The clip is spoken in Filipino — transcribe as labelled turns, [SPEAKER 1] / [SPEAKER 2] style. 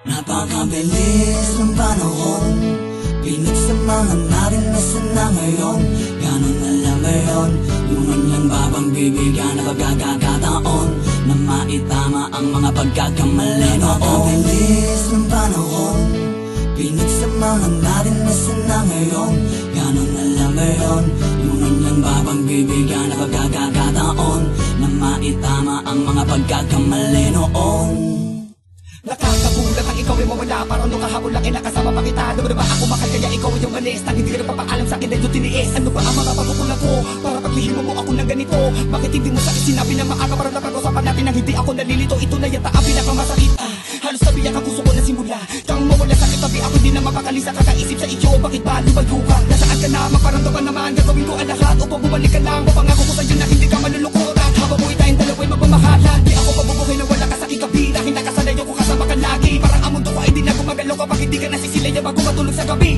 [SPEAKER 1] Napakabilis ng panahon, pinagsamahan natin na sana ngayon. Ganon na lang ba yun? Yung kanyang babang bibigyan na pagkakataon na maitama ang mga pagkakamali noon. Napakabilis ng panahon, pinagsamahan natin na sana ngayon. Ganon na lang ba yun? Yung kanyang babang bibigyan na pagkakataon na maitama ang mga pagkakamali noon.
[SPEAKER 2] Nakakagulat ang ikaw ay mawala. Parang nung kahapon lang nakasama pa kita. Di ba ako mahal kaya ikaw ay yung manis? Nang hindi ka nagpapaalam sa'kin dahil yung tiniis. Ano ba ang mga pagkukulang ko? Para paglihim mo ako ng ganito. Bakit hindi mo sa'kin sinabi na maaga? Para napag-usapan natin nang hindi ako nalilito. Ito na yata ang pinakamasakit. Halos tabiyak ang gusto ko na simula. Kang mawala sa kitabi ako di na mapakali sa kakaisip sa iyo. Bakit ba lumayo ka? Nasaan ka na? Maparamdaman naman gagawin ko ang lahat upang bumalik ka lang. Mapangako ko sa'yo na hindi ka malulukot. At habang buhay tayong dalawa'y magmamahalan. Di ako pabubuhay na wala ka sa kikabila. Hindi nakasanay ako kasama ka lagi. Parang ang mundo ko ay di na gumagalaw kapag hindi ka nasisilay bago matulog sa gabi.